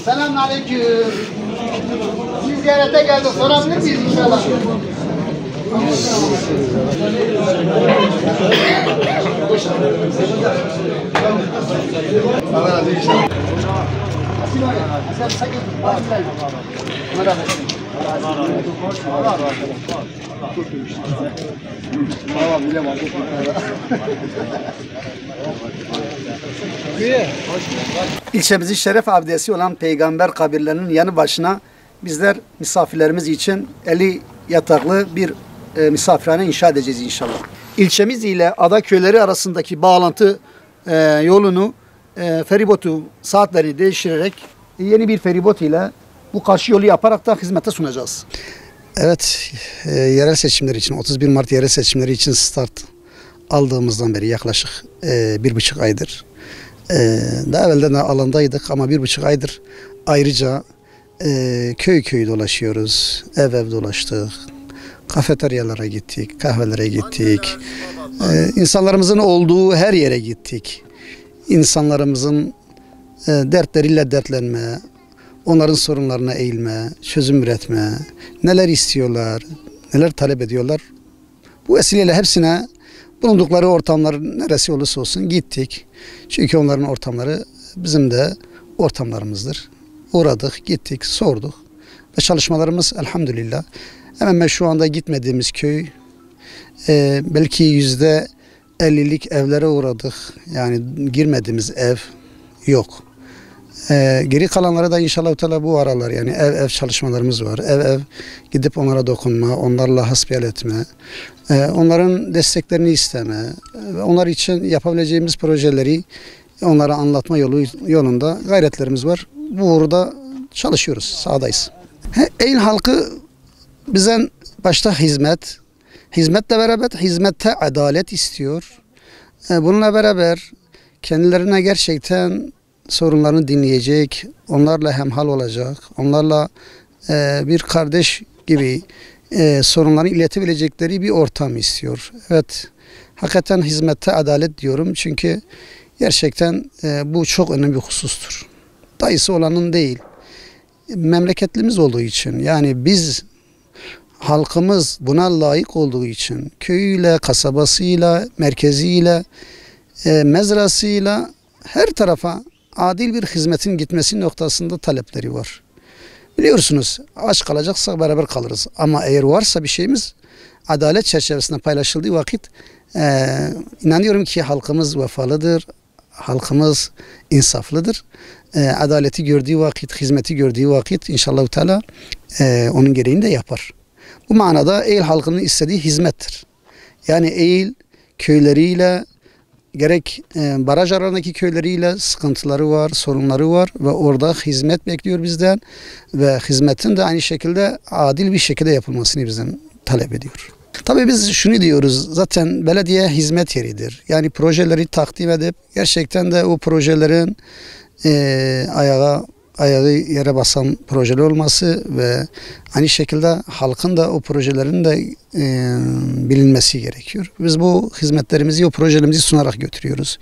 Selamünaleyküm. Siz ziyarete geldik. Sorabilir miyiz inşallah? Allah razı olsun. İlçemizin şeref abidesi olan Peygamber kabirlerinin yanı başına bizler misafirlerimiz için 50 yataklı bir misafirhane inşa edeceğiz inşallah. İlçemiz ile ada köyleri arasındaki bağlantı yolunu feribotu saatleri değiştirerek yeni bir feribot ile bu karşı yolu yaparak da hizmete sunacağız. Evet, yerel seçimler için 31 Mart yerel seçimleri için start aldığımızdan beri yaklaşık 1,5 aydır. Daha evvelden de alandaydık ama 1,5 aydır ayrıca köy köy dolaşıyoruz, ev ev dolaştık, kafeteryalara gittik, kahvelere gittik, insanlarımızın olduğu her yere gittik. İnsanlarımızın dertleriyle dertlenme, onların sorunlarına eğilme, çözüm üretme, neler istiyorlar, neler talep ediyorlar. Bu vesileyle hepsine bulundukları ortamlar neresi olursa olsun gittik. Çünkü onların ortamları bizim de ortamlarımızdır. Uğradık, gittik, sorduk. Ve çalışmalarımız elhamdülillah. Hemen şu anda gitmediğimiz köy belki %50'lik evlere uğradık. Yani girmediğimiz ev yok. Geri kalanlara da inşallah bu aralar yani ev çalışmalarımız var. Ev gidip onlara dokunma, onlarla hasbihal etme, onların desteklerini isteme, onlar için yapabileceğimiz projeleri onlara anlatma yolunda gayretlerimiz var. Bu uğurda çalışıyoruz, sahadayız. Eğil halkı bizden başta hizmetle beraber hizmette adalet istiyor. Bununla beraber kendilerine gerçekten sorunlarını dinleyecek, onlarla hemhal olacak, onlarla bir kardeş gibi sorunlarını iletebilecekleri bir ortam istiyor. Evet, hakikaten hizmette adalet diyorum çünkü gerçekten bu çok önemli bir husustur. Dayısı olanın değil, memleketlimiz olduğu için yani biz halkımız buna layık olduğu için köyüyle, kasabasıyla, merkeziyle, mezrasıyla her tarafa adil bir hizmetin gitmesi noktasında talepleri var. Biliyorsunuz aç kalacaksak beraber kalırız. Ama eğer varsa bir şeyimiz adalet çerçevesinde paylaşıldığı vakit inanıyorum ki halkımız vefalıdır, halkımız insaflıdır. Adaleti gördüğü vakit, hizmeti gördüğü vakit inşallah Teala onun gereğini de yapar. Bu manada Eğil halkının istediği hizmettir. Yani Eğil köyleriyle gerek baraj arasındaki köyleriyle sıkıntıları var, sorunları var ve orada hizmet bekliyor bizden ve hizmetin de aynı şekilde adil bir şekilde yapılmasını bizden talep ediyor. Tabii biz şunu diyoruz, zaten belediye hizmet yeridir. Yani projeleri takdim edip gerçekten de o projelerin ayağı yere basan projeler olması ve aynı şekilde halkın da o projelerin de bilinmesi gerekiyor. Biz bu hizmetlerimizi, o projelerimizi sunarak götürüyoruz.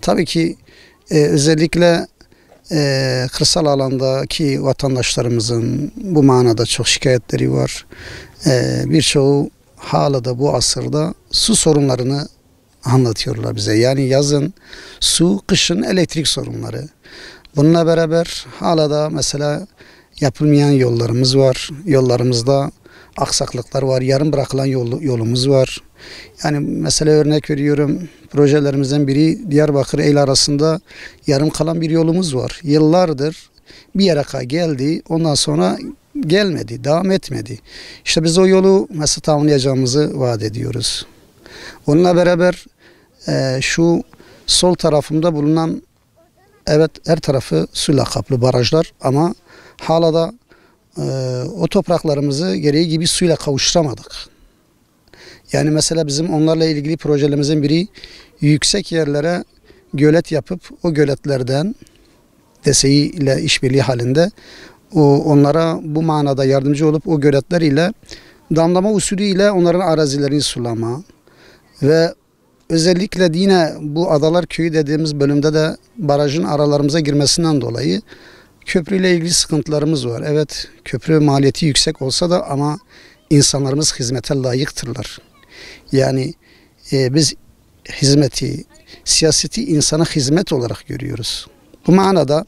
Tabii ki özellikle kırsal alandaki vatandaşlarımızın bu manada çok şikayetleri var. Birçoğu hala da bu asırda su sorunlarını anlatıyorlar bize. Yani yazın su, kışın elektrik sorunları. Bununla beraber hala da mesela yapılmayan yollarımız var. Yollarımızda aksaklıklar var. Yarım bırakılan yolumuz var. Yani mesela örnek veriyorum, projelerimizden biri Diyarbakır Eğil arasında yarım kalan bir yolumuz var. Yıllardır bir yere geldi, ondan sonra gelmedi, devam etmedi. İşte biz o yolu nasıl tamamlayacağımızı vaat ediyoruz. Onunla beraber şu sol tarafımda bulunan, evet, her tarafı suyla kaplı barajlar ama hala da o topraklarımızı gereği gibi suyla kavuşturamadık. Yani mesela bizim onlarla ilgili projelerimizin biri yüksek yerlere gölet yapıp o göletlerden DSİ ile işbirliği halinde onlara bu manada yardımcı olup o göletler ile damlama usulü ile onların arazilerini sulama ve özellikle yine bu Adalar Köyü dediğimiz bölümde de barajın aralarımıza girmesinden dolayı köprüyle ilgili sıkıntılarımız var. Evet, köprü maliyeti yüksek olsa da ama insanlarımız hizmete layıktırlar. Yani biz hizmeti, siyaseti insana hizmet olarak görüyoruz. Bu manada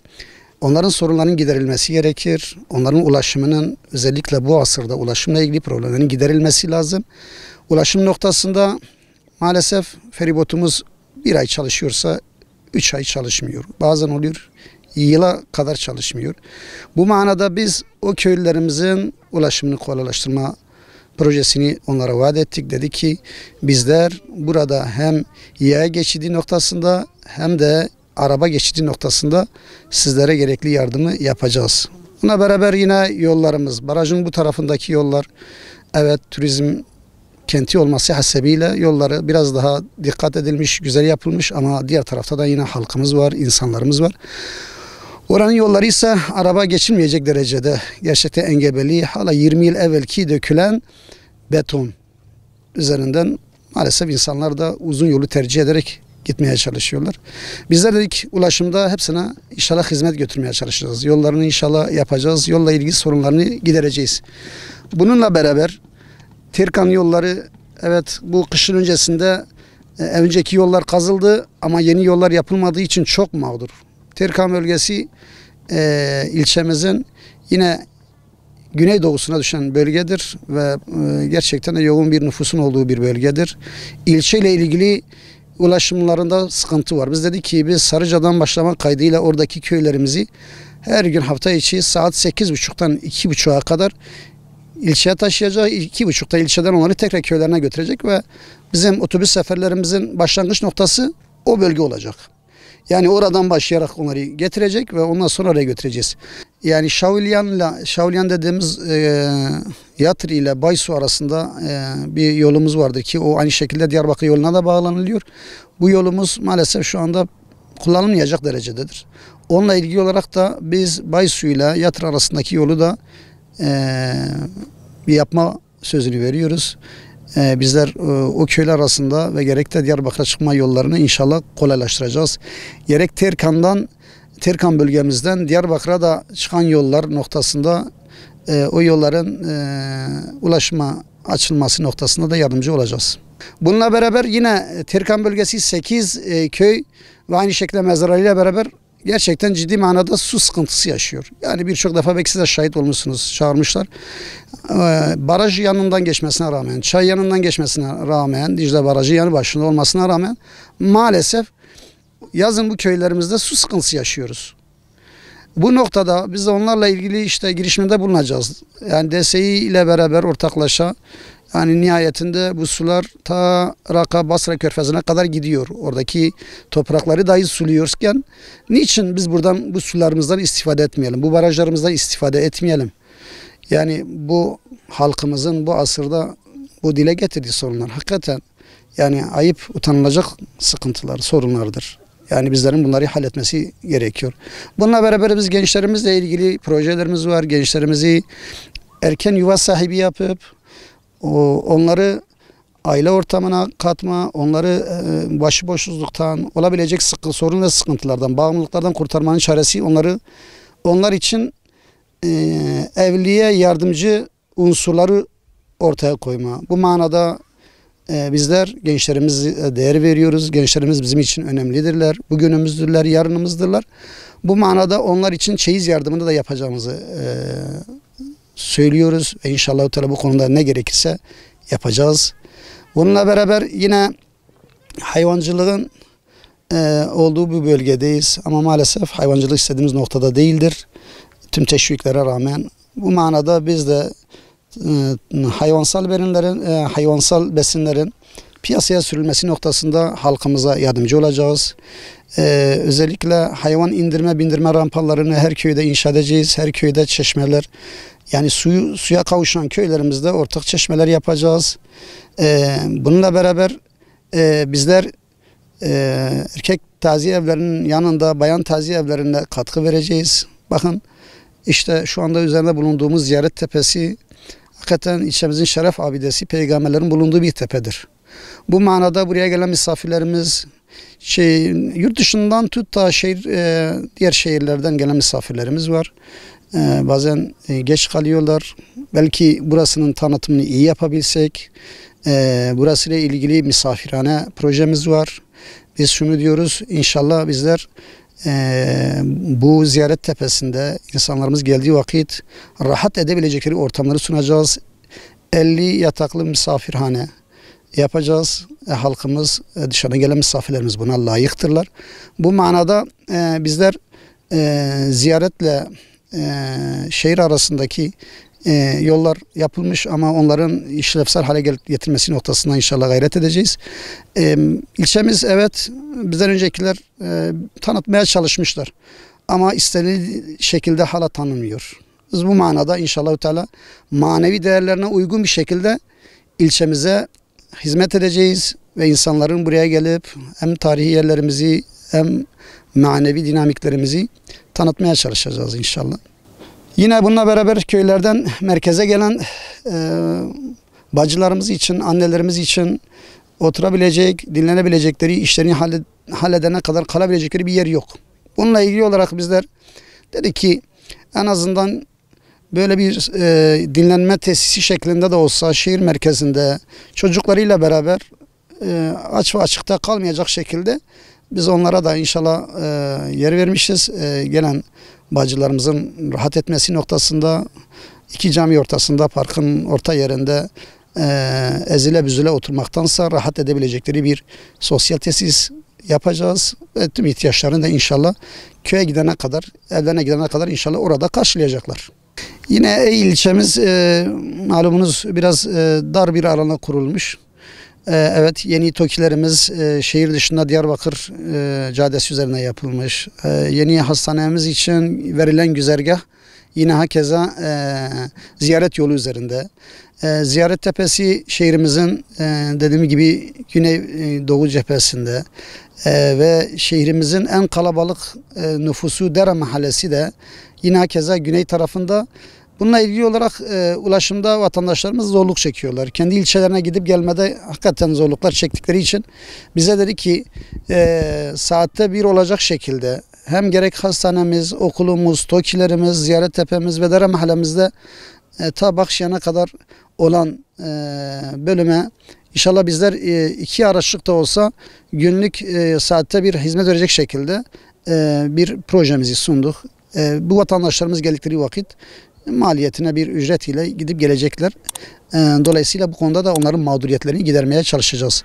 onların sorunlarının giderilmesi gerekir. Onların ulaşımının, özellikle bu asırda ulaşımla ilgili problemlerin giderilmesi lazım. Ulaşım noktasında maalesef feribotumuz bir ay çalışıyorsa 3 ay çalışmıyor. Bazen oluyor yıla kadar çalışmıyor. Bu manada biz o köylülerimizin ulaşımını kolaylaştırma projesini onlara vaat ettik. Dedi ki bizler burada hem yaya geçidi noktasında hem de araba geçidi noktasında sizlere gerekli yardımı yapacağız. Buna beraber yine yollarımız, barajın bu tarafındaki yollar, evet turizm kenti olması hasebiyle yolları biraz daha dikkat edilmiş, güzel yapılmış ama diğer tarafta da yine halkımız var, insanlarımız var. Oranın yolları ise araba geçilmeyecek derecede gerçekten engebeli. Hala 20 yıl evvelki dökülen beton üzerinden maalesef insanlar da uzun yolu tercih ederek gitmeye çalışıyorlar. Bizler dedik ulaşımda hepsine inşallah hizmet götürmeye çalışacağız. Yollarını inşallah yapacağız. Yolla ilgili sorunlarını gidereceğiz. Bununla beraber Terkan yolları, evet bu kışın öncesinde önceki yollar kazıldı ama yeni yollar yapılmadığı için çok mağdur. Terkan bölgesi ilçemizin yine güneydoğusuna düşen bölgedir ve gerçekten de yoğun bir nüfusun olduğu bir bölgedir. İlçeyle ilgili ulaşımlarında sıkıntı var. Biz dedik ki biz Sarıca'dan başlamak kaydıyla oradaki köylerimizi her gün hafta içi saat 8.30'dan 2.30'a kadar ilçeye taşıyacak. 2.30'da ilçeden onları tekrar köylerine götürecek ve bizim otobüs seferlerimizin başlangıç noktası o bölge olacak. Yani oradan başlayarak onları getirecek ve ondan sonra oraya götüreceğiz. Yani Şavliyan dediğimiz Yatri ile Baysu arasında bir yolumuz vardı ki o aynı şekilde Diyarbakır yoluna da bağlanılıyor. Bu yolumuz maalesef şu anda kullanılmayacak derecededir. Onunla ilgili olarak da biz Baysu ile Yatri arasındaki yolu da bir yapma sözünü veriyoruz. Bizler o köyler arasında ve gerek de Diyarbakır'a çıkma yollarını inşallah kolaylaştıracağız. Gerek Terkan bölgemizden Diyarbakır'a da çıkan yollar noktasında o yolların ulaşıma açılması noktasında da yardımcı olacağız. Bununla beraber yine Terkan bölgesi 8 köy ve aynı şekilde mezarlarıyla beraber gerçekten ciddi manada su sıkıntısı yaşıyor. Yani birçok defa belki siz de şahit olmuşsunuz, çağırmışlar. Baraj yanından geçmesine rağmen, çay yanından geçmesine rağmen, Dicle Barajı yanı başında olmasına rağmen maalesef yazın bu köylerimizde su sıkıntısı yaşıyoruz. Bu noktada biz de onlarla ilgili işte girişimde bulunacağız. Yani DSİ ile beraber ortaklaşa yani nihayetinde bu sular ta Raka Basra Körfezi'ne kadar gidiyor. Oradaki toprakları dahi suluyorken niçin biz buradan bu sularımızdan istifade etmeyelim? Bu barajlarımızdan istifade etmeyelim? Yani bu halkımızın bu asırda bu dile getirdiği sorunlar hakikaten yani ayıp, utanılacak sıkıntılar, sorunlardır. Yani bizlerin bunları halletmesi gerekiyor. Bununla beraber biz gençlerimizle ilgili projelerimiz var. Gençlerimizi erken yuva sahibi yapıp onları aile ortamına katma, onları başıboşluktan, olabilecek sorun ve sıkıntılardan, bağımlılıklardan kurtarmanın çaresi onlar için evliliğe yardımcı unsurları ortaya koyma. Bu manada bizler gençlerimize değer veriyoruz. Gençlerimiz bizim için önemlidirler. Bugünümüzdürler, yarınımızdırlar. Bu manada onlar için çeyiz yardımını da yapacağımızı söylüyoruz. Ve inşallah bu konuda ne gerekirse yapacağız. Bununla beraber yine hayvancılığın olduğu bir bölgedeyiz. Ama maalesef hayvancılık istediğimiz noktada değildir. Tüm teşviklere rağmen. Bu manada biz de hayvansal besinlerin piyasaya sürülmesi noktasında halkımıza yardımcı olacağız. Özellikle hayvan indirme bindirme rampalarını her köyde inşa edeceğiz. Her köyde çeşmeler, yani suya kavuşan köylerimizde ortak çeşmeler yapacağız. Bununla beraber bizler erkek taziye evlerinin yanında bayan taziye evlerine katkı vereceğiz. Bakın işte şu anda üzerinde bulunduğumuz Ziyaret Tepesi hakikaten ilçemizin şeref abidesi, peygamberlerin bulunduğu bir tepedir. Bu manada buraya gelen misafirlerimiz yurt dışından tut da diğer şehirlerden gelen misafirlerimiz var. Bazen geç kalıyorlar. Belki burasının tanıtımını iyi yapabilsek, burasıyla ilgili misafirhane projemiz var. Biz şunu diyoruz, inşallah bizler bu ziyaret tepesinde insanlarımız geldiği vakit rahat edebilecekleri ortamları sunacağız. 50 yataklı misafirhane yapacağız. Halkımız, dışarıdan gelen misafirlerimiz buna layıktırlar. Bu manada bizler ziyaretle şehir arasındaki yollar yapılmış ama onların işlevsel hale getirmesi noktasında inşallah gayret edeceğiz. İlçemiz evet bizden öncekiler tanıtmaya çalışmışlar ama istediği şekilde hala tanınmıyor. Biz bu manada inşallah Teala manevi değerlerine uygun bir şekilde ilçemize hizmet edeceğiz ve insanların buraya gelip hem tarihi yerlerimizi hem manevi dinamiklerimizi tanıtmaya çalışacağız inşallah. Yine bununla beraber köylerden merkeze gelen bacılarımız için, annelerimiz için oturabilecek, dinlenebilecekleri, işlerini halledene kadar kalabilecekleri bir yer yok. Bununla ilgili olarak bizler dedik ki en azından böyle bir dinlenme tesisi şeklinde de olsa şehir merkezinde çocuklarıyla beraber aç ve açıkta kalmayacak şekilde biz onlara da inşallah yer vermişiz. Gelen bacılarımızın rahat etmesi noktasında iki cami ortasında, parkın orta yerinde ezile büzüle oturmaktansa rahat edebilecekleri bir sosyal tesis yapacağız. Ve tüm ihtiyaçlarını da inşallah köye gidene kadar, evlerine gidene kadar inşallah orada karşılayacaklar. Yine Eğil ilçemiz malumunuz biraz dar bir alana kurulmuş. Evet, yeni TOKİ'lerimiz şehir dışında Diyarbakır caddesi üzerine yapılmış. Yeni hastanemiz için verilen güzergah yine hakeza ziyaret yolu üzerinde. Ziyaret tepesi şehrimizin dediğim gibi Güneydoğu cephesinde ve şehrimizin en kalabalık nüfusu Dere Mahallesi de yine hakeza güney tarafında. Bununla ilgili olarak ulaşımda vatandaşlarımız zorluk çekiyorlar. Kendi ilçelerine gidip gelmede hakikaten zorluklar çektikleri için bize dedi ki saatte bir olacak şekilde hem gerek hastanemiz, okulumuz, TOKİ'lerimiz, ziyaret tepemiz ve Dere Mahallemizde ta Bakşiyan'a kadar olan bölüme inşallah bizler 2 araçlık da olsa günlük saatte bir hizmet verecek şekilde bir projemizi sunduk. Bu vatandaşlarımız geldikleri vakit maliyetine bir ücret ile gidip gelecekler. Dolayısıyla bu konuda da onların mağduriyetlerini gidermeye çalışacağız.